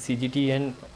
CGTN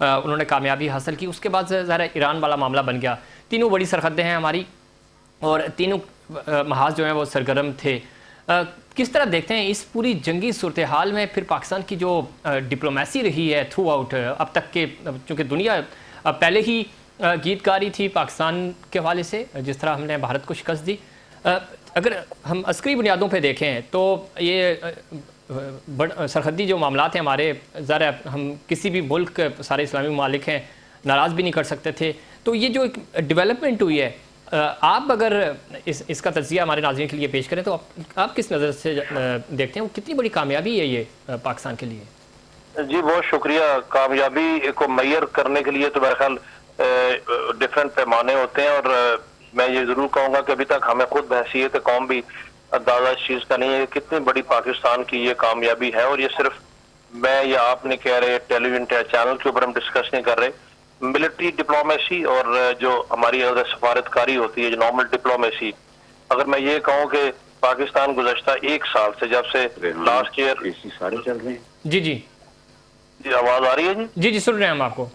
انہوں نے کامیابی حاصل کی. اس کے بعد ظاہر ایران والا معاملہ بن گیا. تینوں بڑی سرحدیں ہیں ہماری اور تینوں محاذ جو ہیں وہ سرگرم تھے. کس طرح دیکھتے ہیں اس پوری جنگی صورتحال میں پھر پاکستان کی جو ڈپلومیسی رہی ہے تھرو آؤٹ اب تک کے, چونکہ دنیا پہلے ہی گیت گاری تھی پاکستان کے حوالے سے جس طرح ہم نے بھارت کو شکست دی. اگر ہم عسکری بنیادوں پہ دیکھیں تو یہ سرحدی جو معاملات ہیں ہمارے, ذرا ہم کسی بھی ملک, سارے اسلامی ممالک ہیں, ناراض بھی نہیں کر سکتے تھے. تو یہ جو ایک ڈیولپمنٹ ہوئی ہے, آپ اگر اس کا تجزیہ ہمارے ناظرین کے لیے پیش کریں تو آپ کس نظر سے دیکھتے ہیں, وہ کتنی بڑی کامیابی ہے یہ پاکستان کے لیے؟ جی بہت شکریہ. کامیابی کو میئر کرنے کے لیے تو میرے خیال ڈفرینٹ پیمانے ہوتے ہیں, اور میں یہ ضرور کہوں گا کہ ابھی تک ہمیں خود بحیثیت قوم بھی اندازہ اس چیز کا نہیں ہے کہ کتنی بڑی پاکستان کی یہ کامیابی ہے. اور یہ صرف میں یا آپ نے کہہ رہے ٹیلی ویژن چینل کے اوپر ہم ڈسکس نہیں کر رہے. ملٹری ڈپلومیسی اور جو ہماری سفارتکاری ہوتی ہے, جو نارمل ڈپلومیسی, اگر میں یہ کہوں کہ پاکستان گزشتہ ایک سال سے جب سے لاسٹ ایئر سارے چل رہے ہیں. جی جی جی آواز آ رہی ہے؟ جی جی سن رہے ہیں ہم آپ کو.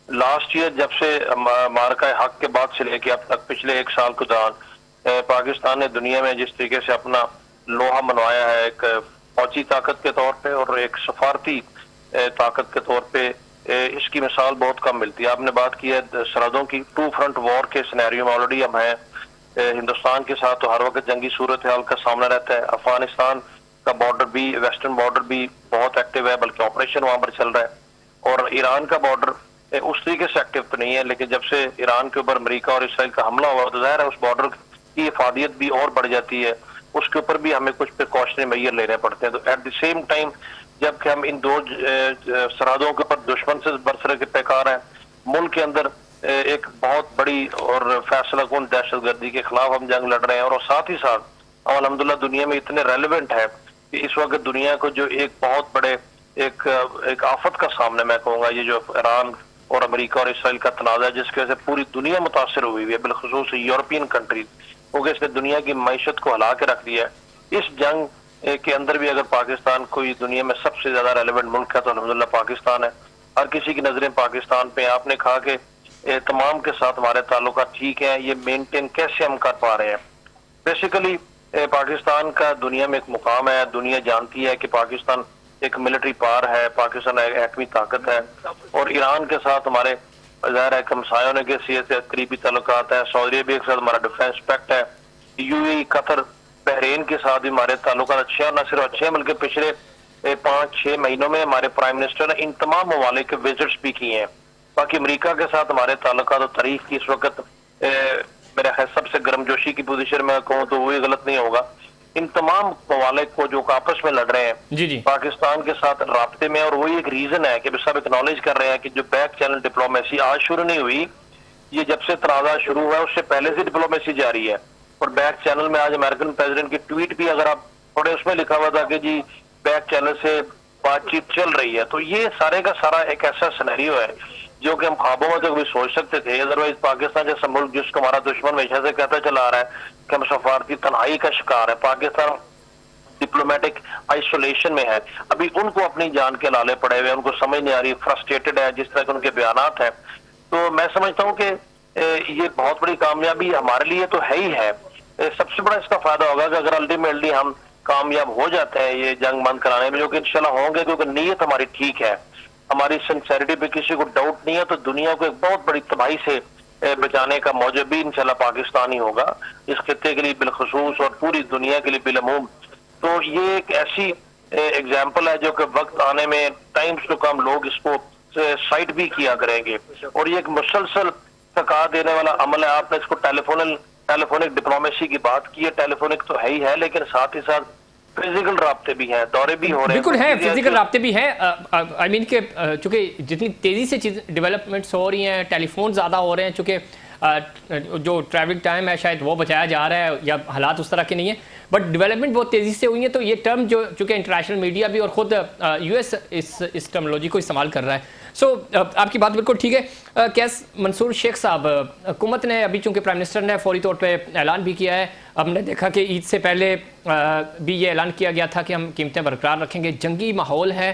لاسٹ ایئر جب سے مارکہ حق کے بعد سے لے کے اب تک پچھلے ایک سال کے دوران پاکستان نے دنیا میں جس طریقے سے اپنا لوہا منوایا ہے, ایک فوجی طاقت کے طور پہ اور ایک سفارتی طاقت کے طور پہ, اس کی مثال بہت کم ملتی ہے. آپ نے بات کی ہے سرحدوں کی. ٹو فرنٹ وار کے سینیریو میں آلریڈی ہم ہیں. ہندوستان کے ساتھ تو ہر وقت جنگی صورتحال کا سامنا رہتا ہے. افغانستان کا بارڈر بھی, ویسٹرن بارڈر بھی بہت ایکٹیو ہے, بلکہ آپریشن وہاں پر چل رہا ہے. اور ایران کا بارڈر اس طریقے سے ایکٹیو تو نہیں ہے, لیکن جب سے ایران کے اوپر امریکہ اور اسرائیل کا حملہ ہوا تو ظاہر ہے اس بارڈر کی افادیت بھی اور بڑھ جاتی ہے. اس کے اوپر بھی ہمیں کچھ پریکاشنری میئر لینے پڑتے ہیں. تو ایٹ دی سیم ٹائم جب کہ ہم ان دو سرحدوں کے اوپر دشمن سے برسر کے پیکار ہیں, ملک کے اندر ایک بہت بڑی اور فیصلہ کن دہشت گردی کے خلاف ہم جنگ لڑ رہے ہیں, اور ساتھ ہی ساتھ ہم الحمدللہ دنیا میں اتنے ریلیونٹ ہے کہ اس وقت دنیا کو جو ایک بہت بڑے ایک آفت کا سامنا میں کہوں گا, یہ جو ایران اور امریکہ اور اسرائیل کا تنازع ہے, جس کی وجہ سے پوری دنیا متاثر ہوئی ہے, بالخصوص یورپین کنٹریز, کیونکہ اس نے دنیا کی معیشت کو ہلا کے رکھ دیا ہے. اس جنگ کے اندر بھی اگر پاکستان کوئی دنیا میں سب سے زیادہ ریلیونٹ ملک ہے تو الحمدللہ پاکستان ہے. ہر کسی کی نظریں پاکستان پہ. آپ نے کہا کہ تمام کے ساتھ ہمارے تعلقات ٹھیک ہیں, یہ مینٹین کیسے ہم کر پا رہے ہیں. بیسیکلی پاکستان کا دنیا میں ایک مقام ہے. دنیا جانتی ہے کہ پاکستان ایک ملٹری پاور ہے, پاکستان ایک ایٹمی طاقت ہے, اور ایران کے ساتھ ہمارے ظاہر ہے ہمسایوں نے کے قریبی تعلقات ہیں. سعودی عربیہ کے ساتھ ہمارا ڈیفینس پیکٹ ہے. یو اے ای, قطر, بحرین کے ساتھ بھی ہمارے تعلقات اچھے ہیں, اور نہ صرف اچھے ہیں بلکہ پچھلے 5-6 مہینوں میں ہمارے پرائم منسٹر نے ان تمام ممالک کے وزٹس بھی کیے ہیں. باقی امریکہ کے ساتھ ہمارے تعلقات و تاریخ کی اس وقت میرا خیال سب سے گرم جوشی کی پوزیشن میں کہوں تو وہی غلط نہیں ہوگا. ان تمام ممالک کو جو آپس میں لڑ رہے ہیں پاکستان کے ساتھ رابطے میں, اور وہی ایک ریزن ہے کہ سب اکنالج کر رہے ہیں کہ جو بیک چینل ڈپلومیسی آج شروع نہیں ہوئی, یہ جب سے تنازع شروع ہوا ہے اس سے پہلے سے ڈپلومیسی جاری ہے. اور بیک چینل میں آج امریکن پریزیڈنٹ کی ٹویٹ بھی اگر آپ تھوڑے اس میں لکھا ہوا تھا کہ جی بیک چینل سے بات چیت چل رہی ہے, تو یہ سارے کا سارا ایک ایسا سینیریو ہے جو کہ ہم خوابوں میں تو کبھی سوچ سکتے تھے. ادروائز پاکستان جیسا ملک جس کو ہمارا دشمن ہمیشہ سے کہتا چلا آ رہا ہے کہ ہم سفارتی تنہائی کا شکار ہے, پاکستان ڈپلومیٹک آئسولیشن میں ہے, ابھی ان کو اپنی جان کے لالے پڑے ہوئے, ان کو سمجھ نہیں آ رہی, فرسٹریٹڈ ہے جس طرح کے ان کے بیانات ہیں. تو میں سمجھتا ہوں کہ یہ بہت بڑی کامیابی ہمارے لیے تو ہے ہی ہے. سب سے بڑا اس کا فائدہ ہوگا کہ اگر الٹیمیٹلی ہم کامیاب ہو جاتے ہیں یہ جنگ بند کرانے میں, جو کہ انشاءاللہ ہوں گے کیونکہ نیت ہماری ٹھیک ہے, ہماری سنسیریٹی پہ کسی کو ڈاؤٹ نہیں ہے, تو دنیا کو ایک بہت بڑی تباہی سے بچانے کا موجب بھی انشاءاللہ پاکستان ہی ہوگا, اس خطے کے لیے بالخصوص اور پوری دنیا کے لیے بالعموم. تو یہ ایک ایسی ایگزامپل ہے جو کہ وقت آنے میں ٹائمز ٹو کم لوگ اس کو سائٹ بھی کیا کریں گے, اور یہ ایک مسلسل تھکا دینے والا عمل ہے. آپ نے اس کو ٹیلیفونک ڈپلومیسی کی بات کی ہے, ٹیلیفونک تو ہے ہی ہے, لیکن ساتھ ہی ساتھ فزیکل رابطے بھی ہیں, دورے بھی ہو رہے ہیں. بالکل ہیں, فزیکل رابطے بھی ہیں. آئی مین کہ چونکہ جتنی تیزی سے ڈیولپمنٹس ہو رہی ہیں, ٹیلی فون زیادہ ہو رہے ہیں, چونکہ جو ٹریولنگ ٹائم ہے شاید وہ بچایا جا رہا ہے, یا حالات اس طرح کے نہیں ہیں, بٹ ڈیولپمنٹ بہت تیزی سے ہوئی ہیں. تو یہ ٹرم جو چونکہ انٹرنیشنل میڈیا بھی اور خود یو ایس اس ٹرمولوجی کو استعمال کر رہا ہے. سو آپ کی بات بالکل ٹھیک ہے. کیس منصور شیخ صاحب, حکومت نے ابھی چونکہ پرائم منسٹر نے فوری طور پہ اعلان بھی کیا ہے, ہم نے دیکھا کہ عید سے پہلے بھی یہ اعلان کیا گیا تھا کہ ہم قیمتیں برقرار رکھیں گے. جنگی ماحول ہے,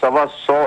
125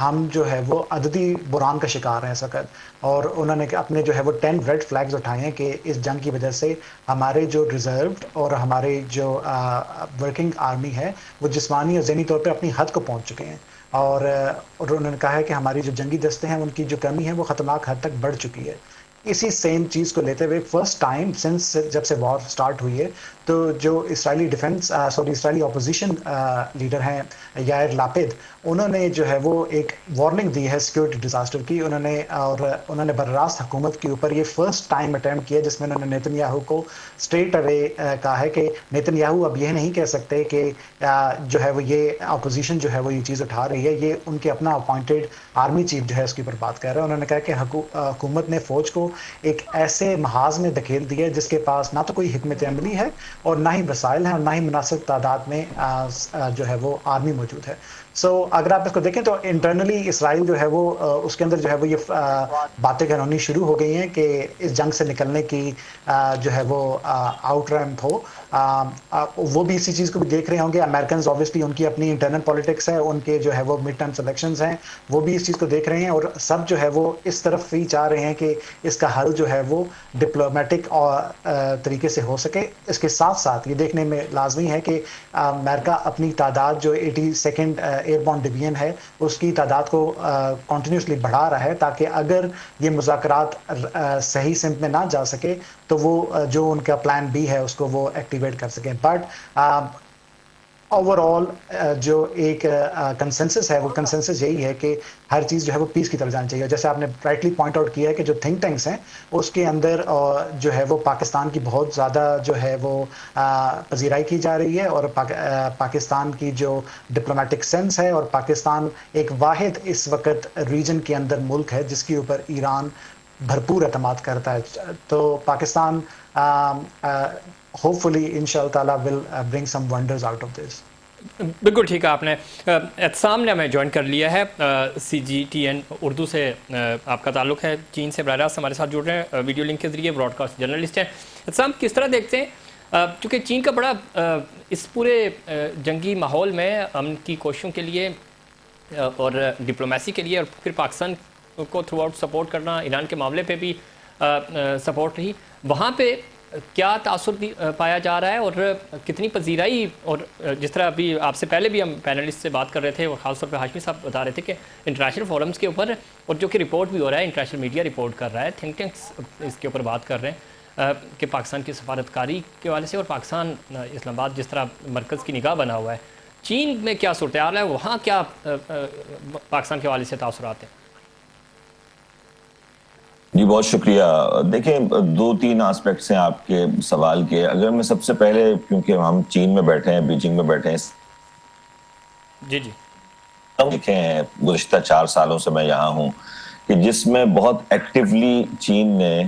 ہم جو ہے وہ عددی بحران کا شکار ہیں اس وقت، اور انہوں نے اپنے جو ہے وہ 10 ریڈ فلیگز اٹھائے ہیں کہ اس جنگ کی وجہ سے ہمارے جو ریزروڈ اور ہمارے جو ورکنگ آرمی ہے وہ جسمانی اور ذہنی طور پہ اپنی حد کو پہنچ چکے ہیں، اور انہوں نے کہا ہے کہ ہماری جو جنگی دستے ہیں ان کی جو کمی ہے وہ خطرناک حد تک بڑھ چکی ہے۔ اسی سیم چیز کو لیتے ہوئے فرسٹ ٹائم سنس جب سے وار سٹارٹ ہوئی ہے تو جو اسرائیلی اپوزیشن لیڈر ہیں یائر لاپد، انہوں نے جو ہے وہ ایک وارننگ دی ہے سیکورٹی ڈیزاسٹر کی، انہوں نے براست حکومت کے اوپر یہ فرسٹ ٹائم اٹیمپٹ کیا جس میں انہوں نے نیتن یاہو کو اسٹریٹ اوے کہا ہے کہ نیتن یاہو اب یہ نہیں کہہ سکتے کہ جو ہے وہ یہ اپوزیشن جو ہے وہ یہ چیز اٹھا رہی ہے، یہ ان کے اپنا اپوائنٹڈ آرمی چیف جو ہے اس کے اوپر بات کر رہا ہے۔ انہوں نے کہا کہ حکومت نے فوج کو ایک ایسے محاذ میں دھکیل دیا ہے جس کے پاس نہ تو کوئی حکمت عملی ہے اور نہ ہی وسائل ہیں اور نہ ہی مناسب تعداد میں جو ہے وہ آرمی موجود ہے۔ اگر آپ اس کو دیکھیں تو انٹرنلی اسرائیل جو ہے وہ اس کے اندر جو ہے وہ یہ باتیں ہونی شروع ہو گئی ہیں کہ اس جنگ سے نکلنے کی جو ہے وہ آؤٹ ریمپ ہو۔ وہ بھی اسی چیز کو بھی دیکھ رہے ہوں گے، امریکنز آبویسلی ان کی اپنی انٹرنل پولیٹکس ہے، ان کے جو ہے وہ مڈ ٹرم الیکشنز ہیں، وہ بھی اس چیز کو دیکھ رہے ہیں اور سب جو ہے وہ اس طرف ہی چاہ رہے ہیں کہ اس کا حل جو ہے وہ ڈپلومیٹک طریقے سے ہو سکے۔ اس کے ساتھ ساتھ یہ دیکھنے میں لازمی ہے کہ امریکہ اپنی تعداد جو 82nd ایئر بورن ڈویژن ہے اس کی تعداد کو کنٹینیوسلی بڑھا رہا ہے تاکہ اگر یہ مذاکرات صحیح سمت میں نہ جا سکے تو وہ جو ان کا پلان بی ہے اس کو وہ ایکٹیویٹ کر سکیں۔ بٹ اوور آل جو ایک کنسنسس ہے وہ کنسنسس یہی ہے کہ ہر چیز جو ہے وہ پیس کی طرف جانی چاہیے۔ جیسے آپ نے رائٹلی پوائنٹ آؤٹ کیا ہے کہ جو تھنک ٹینکس ہیں اس کے اندر جو ہے وہ پاکستان کی بہت زیادہ جو ہے وہ پذیرائی کی جا رہی ہے، اور پاکستان کی جو ڈپلومیٹک سینس ہے، اور پاکستان ایک واحد اس وقت ریجن کے اندر ملک ہے جس کے اوپر ایران بھرپور اعتماد کرتا ہے۔ تو پاکستان ہوپفلی انشاء اللہ تعالیٰ ول برنگ سم ونڈرز آؤٹ آف دس۔ بالکل ٹھیک ہے، آپ نے اعتصام نے ہمیں جوائن کر لیا ہے، CGTN اردو سے آپ کا تعلق ہے، چین سے براہ راست ہمارے ساتھ جڑ رہے ہیں ویڈیو لنک کے ذریعے، براڈ کاسٹ جرنلسٹ ہیں۔ اعتصام، کس طرح دیکھتے ہیں چونکہ چین کا بڑا اس پورے جنگی ماحول میں امن کی کوششوں کے لیے اور ڈپلومیسی کے لیے، اور پھر پاکستان کو تھرو آؤٹ سپورٹ کرنا، ایران کے معاملے پہ بھی سپورٹ رہی، وہاں پہ کیا تاثر پایا جا رہا ہے اور کتنی پذیرائی؟ اور جس طرح ابھی آپ سے پہلے بھی ہم پینلسٹ سے بات کر رہے تھے اور خاص طور پہ ہاشمی صاحب بتا رہے تھے کہ انٹرنیشنل فورمز کے اوپر، اور جو کہ رپورٹ بھی ہو رہا ہے، انٹرنیشنل میڈیا رپورٹ کر رہا ہے، تھنک ٹینکس اس کے اوپر بات کر رہے ہیں کہ پاکستان کی سفارتکاری کے حوالے سے، اور پاکستان اسلام آباد جس طرح مرکز کی نگاہ بنا ہوا ہے، چین میں کیا صورتحال ہے، وہاں کیا پاکستان کے حوالے سے تاثرات ہیں؟ جی بہت شکریہ۔ دیکھیں، 2-3 آسپیکٹس ہیں آپ کے سوال کے۔ اگر میں سب سے پہلے، کیونکہ ہم چین میں بیٹھے ہیں، بیجنگ میں بیٹھے ہیں، جی دیکھیں ہیں گزشتہ 4 سالوں سے میں یہاں ہوں کہ جس میں بہت ایکٹیولی چین نے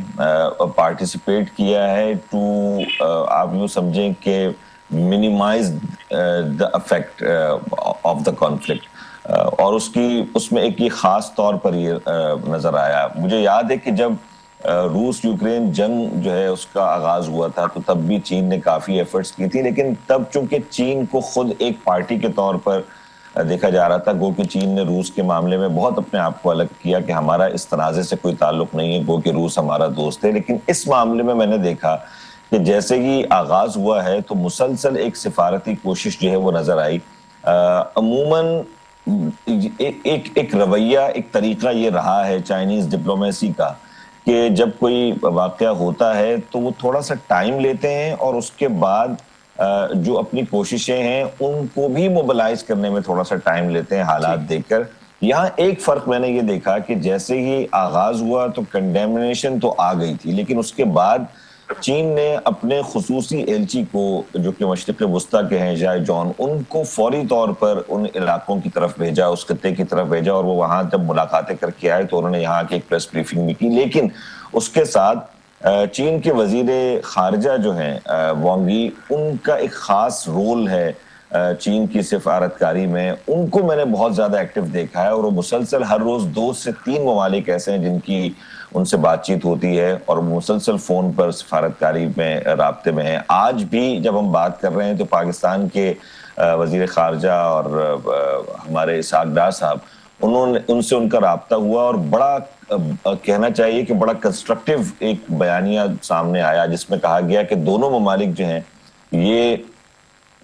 پارٹیسپیٹ کیا ہے ٹو آپ یوں سمجھیں کہ minimise the effect of the conflict, اور اس میں ایک یہ خاص طور پر یہ نظر آیا۔ مجھے یاد ہے کہ جب روس یوکرین جنگ جو ہے اس کا آغاز ہوا تھا تو تب بھی چین نے کافی ایفرٹس کی تھی، لیکن تب چونکہ چین کو خود ایک پارٹی کے طور پر دیکھا جا رہا تھا، گو کہ چین نے روس کے معاملے میں بہت اپنے آپ کو الگ کیا کہ ہمارا اس تنازع سے کوئی تعلق نہیں ہے، گو کہ روس ہمارا دوست ہے۔ لیکن اس معاملے میں نے دیکھا کہ جیسے ہی آغاز ہوا ہے تو مسلسل ایک سفارتی کوشش جو ہے وہ نظر آئی۔ عموماً ایک رویہ، ایک طریقہ یہ رہا ہے چائنیز ڈپلومیسی کا کہ جب کوئی واقعہ ہوتا ہے تو وہ تھوڑا سا ٹائم لیتے ہیں اور اس کے بعد جو اپنی کوششیں ہیں ان کو بھی موبلائز کرنے میں تھوڑا سا ٹائم لیتے ہیں حالات دیکھ کر۔ یہاں ایک فرق میں نے یہ دیکھا کہ جیسے ہی آغاز ہوا تو کنڈیمنیشن تو آ گئی تھی، لیکن اس کے بعد چین نے اپنے خصوصی ایلچی کو جو کہ مشرق وسطیٰ کے ہیں جائے جان، ان کو فوری طور پر ان علاقوں کی طرف بھیجا، اس خطے کی طرف بھیجا، اور وہ وہاں جب ملاقاتیں کر کے آئے تو انہوں نے یہاں کی ایک پریس بریفنگ بھی کی۔ لیکن اس کے ساتھ چین کے وزیر خارجہ جو ہیں وانگ یی، ان کا ایک خاص رول ہے چین کی سفارتکاری میں، ان کو میں نے بہت زیادہ ایکٹیو دیکھا ہے، اور وہ مسلسل ہر روز 2 سے 3 ممالک ایسے ہیں جن کی ان سے بات چیت ہوتی ہے، اور مسلسل فون پر سفارتکاری میں رابطے میں ہیں۔ آج بھی جب ہم بات کر رہے ہیں تو پاکستان کے وزیر خارجہ اور ہمارے اسحاق ڈار صاحب، ان سے ان کا رابطہ ہوا اور بڑا کہنا چاہیے کہ بڑا کنسٹرکٹیو ایک بیانیہ سامنے آیا جس میں کہا گیا کہ دونوں ممالک جو ہیں یہ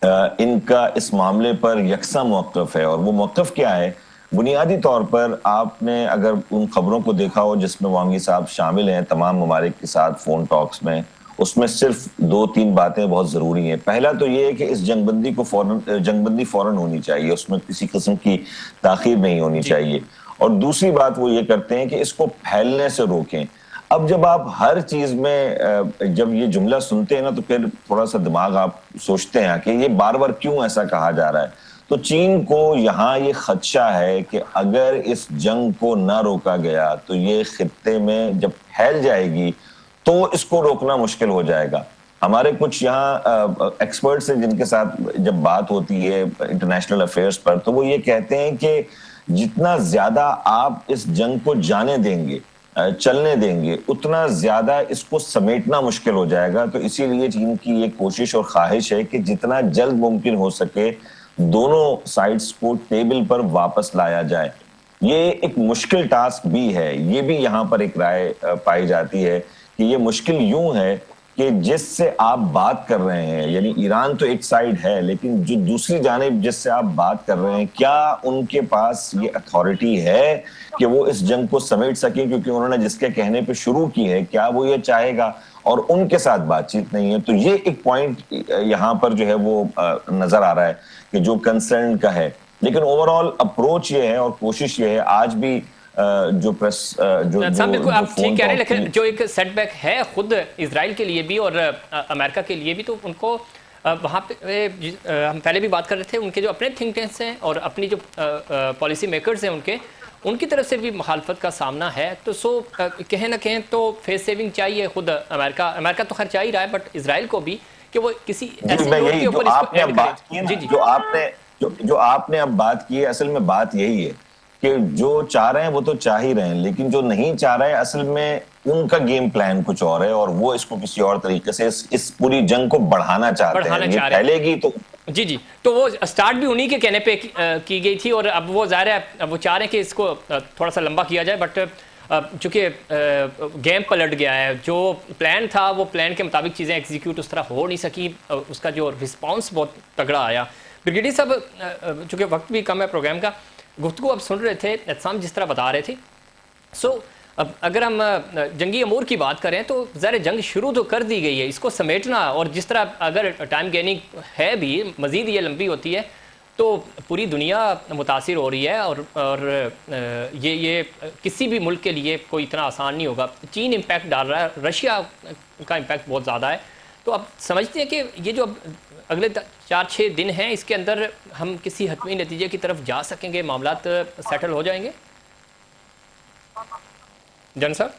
ان کا اس معاملے پر یکساں موقف ہے. اور وہ موقف کیا ہے؟ بنیادی طور پر آپ نے اگر ان خبروں کو دیکھا ہو جس میں وانگی صاحب شامل ہیں تمام ممالک کے ساتھ فون ٹاکس میں، اس میں صرف 2-3 باتیں بہت ضروری ہیں. پہلا تو یہ ہے کہ اس جنگ بندی فوراً ہونی چاہیے، اس میں کسی قسم کی تاخیر نہیں ہونی چاہیے. اور دوسری بات وہ یہ کرتے ہیں کہ اس کو پھیلنے سے روکیں. اب جب آپ ہر چیز میں جب یہ جملہ سنتے ہیں نا تو پھر تھوڑا سا دماغ آپ سوچتے ہیں کہ یہ بار بار کیوں ایسا کہا جا رہا ہے. تو چین کو یہاں یہ خدشہ ہے کہ اگر اس جنگ کو نہ روکا گیا تو یہ خطے میں جب پھیل جائے گی تو اس کو روکنا مشکل ہو جائے گا. ہمارے کچھ یہاں ایکسپرٹس ہیں جن کے ساتھ جب بات ہوتی ہے انٹرنیشنل افیئرس پر تو وہ یہ کہتے ہیں کہ جتنا زیادہ آپ اس جنگ کو جانے دیں گے، چلنے دیں گے، اتنا زیادہ اس کو سمیٹنا مشکل ہو جائے گا. تو اسی لیے چین کی یہ کوشش اور خواہش ہے کہ جتنا جلد ممکن ہو سکے دونوں سائڈز کو ٹیبل پر واپس لایا جائے. یہ ایک مشکل ٹاسک بھی ہے. یہ بھی یہاں پر ایک رائے پائی جاتی ہے کہ یہ مشکل یوں ہے کہ جس سے آپ بات کر رہے ہیں، یعنی ایران تو ایک سائڈ ہے لیکن جو دوسری جانب جس سے آپ بات کر رہے ہیں کیا ان کے پاس یہ اتھارٹی ہے کہ وہ اس جنگ کو سمیٹ سکیں، کیونکہ انہوں نے جس کے کہنے پہ شروع کی ہے کیا وہ یہ چاہے گا، اور ان کے ساتھ بات چیت نہیں ہے. تو یہ ایک پوائنٹ یہاں پر جو ہے وہ نظر آ رہا ہے کہ جو کنسرن کا ہے. لیکن اوور آل اپروچ یہ ہے اور کوشش یہ ہے آج بھی جو پریس جو بالکل آپ ٹھیک کہہ رہے ہیں، لیکن جو ایک سیٹ بیک ہے خود اسرائیل کے لیے بھی اور امریکہ کے لیے بھی، تو ان کو وہاں پہ ہم پہلے بھی بات کر رہے تھے ان کے جو اپنے تھنک ٹینکس ہیں اور اپنی جو پالیسی میکرز ہیں ان کی طرف سے بھی مخالفت کا سامنا ہے. تو کہیں نہ کہیں تو فیس سیونگ چاہیے خود امریکہ تو خیر چاہ ہی رہا ہے، بٹ اسرائیل کو بھی کہ وہ کسی ایسے نوٹ کے اوپر اس کو اینڈ کرے. جو آپ نے اب بات کی ہے اصل میں بات یہی ہے کہ جو چاہ رہے ہیں وہ تو چاہ ہی رہے ہیں، لیکن جو نہیں چاہ رہے ہیں اصل میں ان کا گیم پلان کچھ اور ہے اور وہ اس کو کسی اور طریقے سے اس پوری جنگ کو بڑھانا چاہتے ہیں. یہ پھیلے گی تو جی تو وہ سٹارٹ بھی انہی کے کہنے پہ کی گئی تھی اور اب وہ ظاہر ہے وہ چاہ رہے ہیں کہ اس کو تھوڑا سا لمبا کیا جائے، بٹ چونکہ گیم پلٹ گیا ہے. جو پلان تھا وہ پلان کے مطابق چیزیں ایگزیکیوٹ اس طرح ہو نہیں سکی، اس کا جو رسپانس بہت تگڑا آیا. بریگیڈیئر صاحب چونکہ وقت بھی کم ہے پروگرام کا، گفتگو اب سن رہے تھے اعتصام جس طرح بتا رہے تھے. اب اگر ہم جنگی امور کی بات کریں تو ظاہر جنگ شروع تو کر دی گئی ہے، اس کو سمیٹنا اور جس طرح اگر ٹائم گیننگ ہے بھی مزید یہ لمبی ہوتی ہے تو پوری دنیا متاثر ہو رہی ہے اور یہ کسی بھی ملک کے لیے کوئی اتنا آسان نہیں ہوگا. چین امپیکٹ ڈال رہا ہے، رشیا کا امپیکٹ بہت زیادہ ہے. تو اب سمجھتے ہیں کہ یہ جو اگلے 4-6 دن ہیں اس کے اندر ہم کسی حتمی نتیجے کی طرف جا سکیں گے، معاملات سیٹل ہو جائیں گے؟ جن صاحب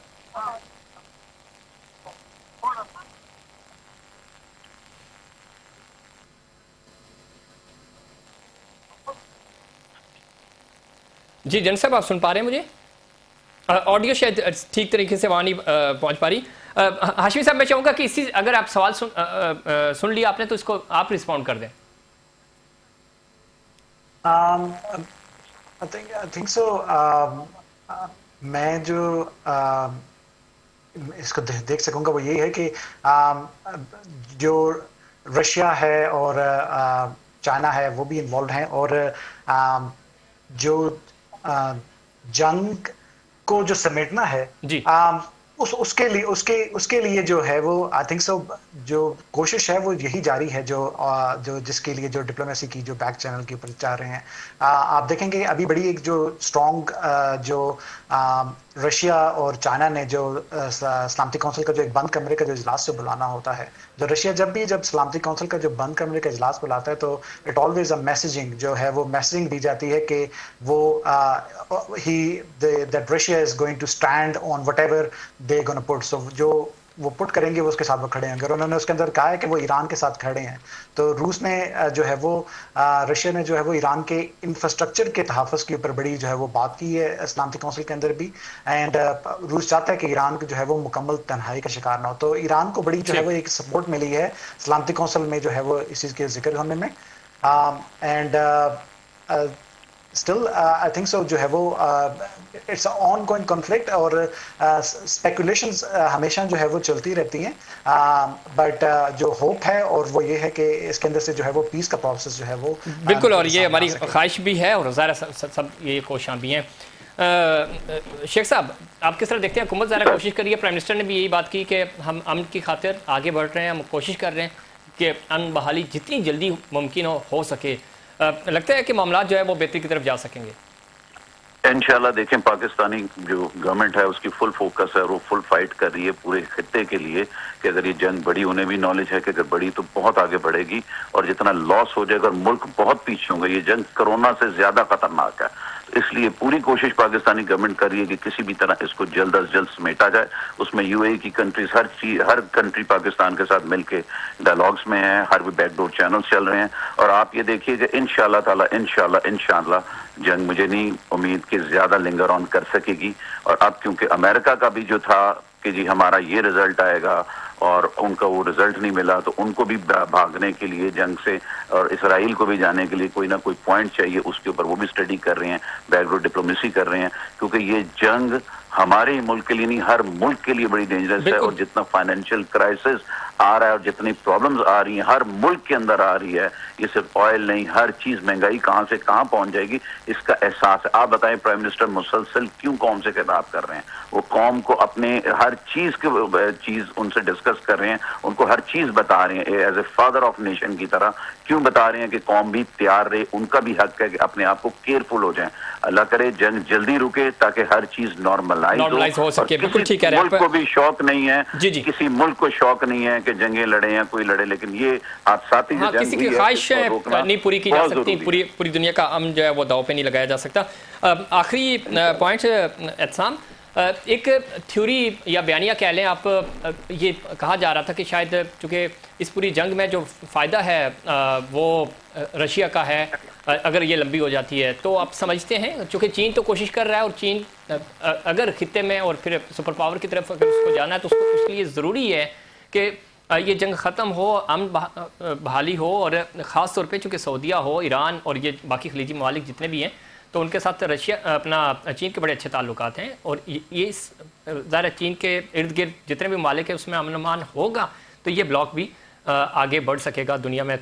جی، جن صاحب آپ سن پا رہے ہیں مجھے؟ آڈیو شاید ٹھیک طریقے سے وہاں نہیں پہنچ پا رہی. ہاشمی صاحب میں چاہوں گا کہ اسی اگر آپ سوال سن لیا آپ نے تو اس کو آپ رسپونڈ کر دیں. I think so. میں جو اس کو دیکھ سکوں گا وہ یہی ہے کہ جو رشیا ہے اور چائنا ہے وہ بھی انوالوڈ ہیں، اور جو جنگ کو جو سمیٹنا ہے جی اس کے لیے جو ہے وہ آئی تھنک سو جو کوشش ہے وہ یہی جاری ہے جو جس کے لیے جو ڈپلومیسی کی جو بیک چینل کے اوپر چاہ رہے ہیں. آپ دیکھیں گے ابھی بڑی ایک جو اسٹرانگ جو رشیا اور چائنا نے جو سلامتی کونسل کا جو ایک بند کمرے کا جو اجلاس سے بلانا ہوتا ہے، جو رشیا جب سلامتی کونسل کا جو بند کمرے کا اجلاس بلاتا ہے تو اٹ آلویز اے میسیجنگ جو ہے وہ میسیجنگ دی جاتی ہے کہ وہ that Russia is going to stand on whatever they're going to put. So جو وہ پٹ کریں گے وہ اس کے ساتھ وہ کھڑے ہیں. اگر انہوں نے اس کے اندر کہا ہے کہ وہ ایران کے ساتھ کھڑے ہیں تو روس نے جو ہے وہ رشیا نے جو ہے وہ ایران کے انفراسٹرکچر کے تحفظ کے اوپر بڑی جو ہے وہ بات کی ہے سلامتی کونسل کے اندر بھی. اینڈ روس چاہتا ہے کہ ایران جو ہے وہ مکمل تنہائی کا شکار نہ ہو. تو ایران کو بڑی جو ہے وہ ایک سپورٹ ملی ہے سلامتی کونسل میں جو ہے وہ اس چیز کے ذکر ہونے میں. And still I think so جو ہے وہ it's an ongoing conflict اور speculations ہمیشہ جو ہے وہ چلتی رہتی ہیں but جو ہوپ ہے اور وہ یہ ہے کہ اس کے اندر سے جو ہے وہ پیس کا پروسیس جو ہے وہ بالکل، اور یہ ہماری خواہش بھی ہے اور ظاہر سب یہ کوشاں بھی ہیں. شیخ صاحب آپ کس طرح دیکھتے ہیں؟ حکومت ظاہر کوشش کر رہی ہے، پرائم منسٹر نے بھی یہی بات کی کہ ہم امن کی خاطر آگے بڑھ رہے ہیں، ہم کوشش کر رہے ہیں کہ امن بحالی جتنی جلدی ممکن ہو سکے. لگتا ہے کہ معاملات جو ہے وہ بہتری کی طرف جا سکیں گے انشاءاللہ. دیکھیں پاکستانی جو گورنمنٹ ہے اس کی فل فوکس ہے اور وہ فل فائٹ کر رہی ہے پورے خطے کے لیے کہ اگر یہ جنگ بڑی، انہیں بھی نالج ہے کہ اگر بڑی تو بہت آگے بڑھے گی اور جتنا لاس ہو جائے گا اور ملک بہت پیچھے ہوں گا. یہ جنگ کرونا سے زیادہ خطرناک ہے، اس لیے پوری کوشش پاکستانی گورنمنٹ کر رہی ہے کہ کسی بھی طرح اس کو جلد از جلد سمیٹا جائے. اس میں یو اے کی کنٹریز ہر کنٹری پاکستان کے ساتھ مل کے ڈائلاگس میں ہیں، ہر بھی بیک ڈور چینل چل رہے ہیں. اور آپ یہ دیکھیے کہ انشاءاللہ تعالی انشاءاللہ جنگ مجھے نہیں امید کہ زیادہ لنگر آن کر سکے گی. اور اب کیونکہ امریکہ کا بھی جو تھا کہ جی ہمارا یہ رزلٹ آئے گا اور ان کا وہ رزلٹ نہیں ملا تو ان کو بھی بھاگنے کے لیے جنگ سے اور اسرائیل کو بھی جانے کے لیے کوئی نہ کوئی پوائنٹ چاہیے، اس کے اوپر وہ بھی اسٹڈی کر رہے ہیں، بیک ڈور ڈپلومیسی کر رہے ہیں. کیونکہ یہ جنگ ہمارے ملک کے لیے نہیں، ہر ملک کے لیے بڑی ڈینجرس ہے. اور جتنا فائنینشیل کرائسس آ رہا ہے اور جتنی پرابلمز آ رہی ہیں ہر ملک کے اندر آ رہی ہے، یہ صرف آئل نہیں، ہر چیز مہنگائی کہاں سے کہاں پہنچ جائے گی اس کا احساس ہے. آپ بتائیں پرائم منسٹر مسلسل کیوں قوم سے خطاب کر رہے ہیں؟ وہ قوم کو اپنے ہر چیز ان سے ڈسکس کر رہے ہیں، ان کو ہر چیز بتا رہے ہیں as a father of nation کی طرح. کیوں بتا رہے ہیں کہ قوم بھی تیار رہے، ان کا بھی حق ہے کہ اپنے آپ کو کیئرفل ہو جائیں. اللہ کرے جنگ جلدی رکے تاکہ ہر چیز نارملائز ہو سکے. بالکل ٹھیک ہے. ملک کو بھی شوق نہیں ہے، کسی ملک کو شوق نہیں ہے کہ جنگیں لڑیں یا کوئی لڑے، لیکن یہ حادثاتی جو جنگ کسی کی خواہش نہیں پوری کی جا سکتی، پوری دنیا کا امن جو ہے وہ داؤ پہ نہیں لگایا جا سکتا. آخری پوائنٹ اعتصام، ایک تھیوری یا بیانیہ کہہ لیں آپ، یہ کہا جا رہا تھا کہ شاید چونکہ اس پوری جنگ میں جو فائدہ ہے وہ رشیا کا ہے اگر یہ لمبی ہو جاتی ہے. تو آپ سمجھتے ہیں چونکہ چین تو کوشش کر رہا ہے اور چین اگر خطے میں اور پھر سپر پاور کی طرف اگر اس کو جانا ہے تو اس کے لیے ضروری ہے کہ یہ جنگ ختم ہو، امن بحالی ہو، اور خاص طور پہ چونکہ سعودیہ ہو، ایران اور یہ باقی خلیجی ممالک جتنے بھی ہیں تو ان کے ساتھ چین کے بڑے اچھے تعلقات ہیں. اور یہ ظاہر چین کے ارد گرد جتنے بھی ممالک ہیں اس میں امن امان ہوگا تو یہ بلاک بھی آگے بڑھ سکے گا، دنیا میں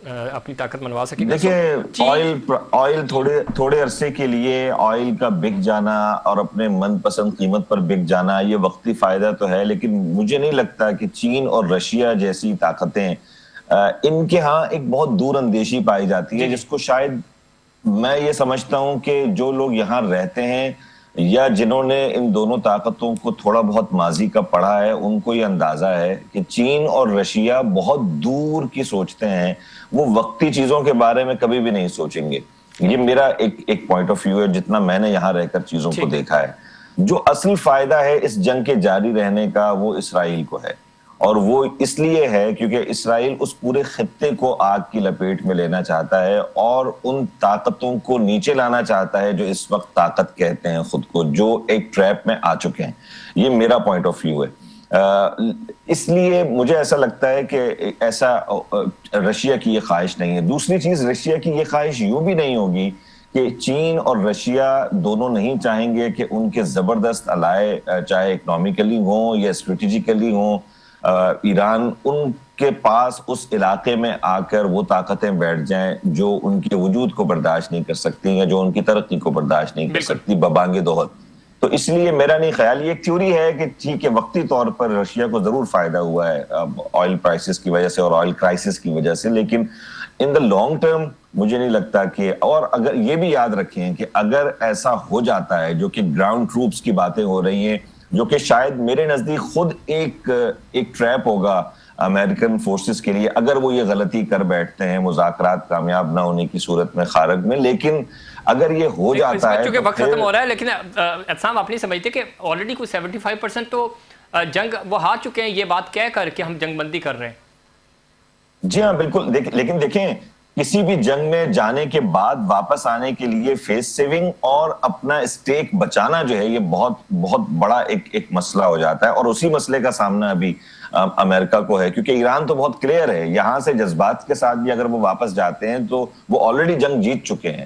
اپنی طاقت منوا سکے گا. دیکھیں آئل تھوڑے عرصے کے لیے آئل کا بک جانا اور اپنے من پسند قیمت پر بک جانا یہ وقتی فائدہ تو ہے، لیکن مجھے نہیں لگتا کہ چین اور رشیا جیسی طاقتیں ان کے ہاں ایک بہت دور اندیشی پائی جاتی ہے جس کو شاید میں یہ سمجھتا ہوں کہ جو لوگ یہاں رہتے ہیں یا جنہوں نے ان دونوں طاقتوں کو تھوڑا بہت ماضی کا پڑھا ہے ان کو یہ اندازہ ہے کہ چین اور رشیا بہت دور کی سوچتے ہیں، وہ وقتی چیزوں کے بارے میں کبھی بھی نہیں سوچیں گے. یہ میرا ایک پوائنٹ آف ویو ہے جتنا میں نے یہاں رہ کر چیزوں کو دیکھا ہے. جو اصل فائدہ ہے اس جنگ کے جاری رہنے کا وہ اسرائیل کو ہے، اور وہ اس لیے ہے کیونکہ اسرائیل اس پورے خطے کو آگ کی لپیٹ میں لینا چاہتا ہے اور ان طاقتوں کو نیچے لانا چاہتا ہے جو اس وقت طاقت کہتے ہیں خود کو، جو ایک ٹریپ میں آ چکے ہیں. یہ میرا پوائنٹ آف ویو ہے. اس لیے مجھے ایسا لگتا ہے کہ ایسا رشیا کی یہ خواہش نہیں ہے. دوسری چیز، رشیا کی یہ خواہش یوں بھی نہیں ہوگی کہ چین اور رشیا دونوں نہیں چاہیں گے کہ ان کے زبردست الائے چاہے اکنامیکلی ہوں یا اسٹریٹجیکلی ہوں، ایران ان کے پاس اس علاقے میں آ کر وہ طاقتیں بیٹھ جائیں جو ان کے وجود کو برداشت نہیں کر سکتی یا جو ان کی ترقی کو برداشت نہیں کر سکتی ببانگ دوحت. تو اس لیے میرا نہیں خیال، یہ ایک تھیوری ہے کہ ٹھیک ہے وقتی طور پر رشیا کو ضرور فائدہ ہوا ہے آئل پرائسز کی وجہ سے اور آئل کرائسس کی وجہ سے، لیکن ان دا لانگ ٹرم مجھے نہیں لگتا کہ، اور اگر یہ بھی یاد رکھیں کہ اگر ایسا ہو جاتا ہے جو کہ گراؤنڈ ٹروپس کی باتیں ہو رہی ہیں جو کہ شاید میرے نزدیک خود ایک ٹریپ ہوگا امریکن فورسز کے لیے اگر وہ یہ غلطی کر بیٹھتے ہیں مذاکرات کامیاب نہ ہونے کی صورت میں خارج میں، لیکن اگر یہ ہو جاتا ہے چونکہ وقت ختم ہو رہا ہے. لیکن اعتصام آپ نہیں سمجھتے کہ آلریڈی کوئی 75% تو جنگ وہ ہار چکے ہیں یہ بات کہہ کر کہ ہم جنگ بندی کر رہے ہیں؟ جی ہاں بالکل. لیکن دیکھیں کسی بھی جنگ میں جانے کے بعد واپس آنے کے لیے فیس سیونگ اور اپنا اسٹیک بچانا جو ہے یہ بہت بہت بڑا ایک مسئلہ ہو جاتا ہے، اور اسی مسئلے کا سامنا ابھی امریکہ کو ہے کیونکہ ایران تو بہت کلیئر ہے، یہاں سے جذبات کے ساتھ بھی اگر وہ واپس جاتے ہیں تو وہ آلریڈی جنگ جیت چکے ہیں.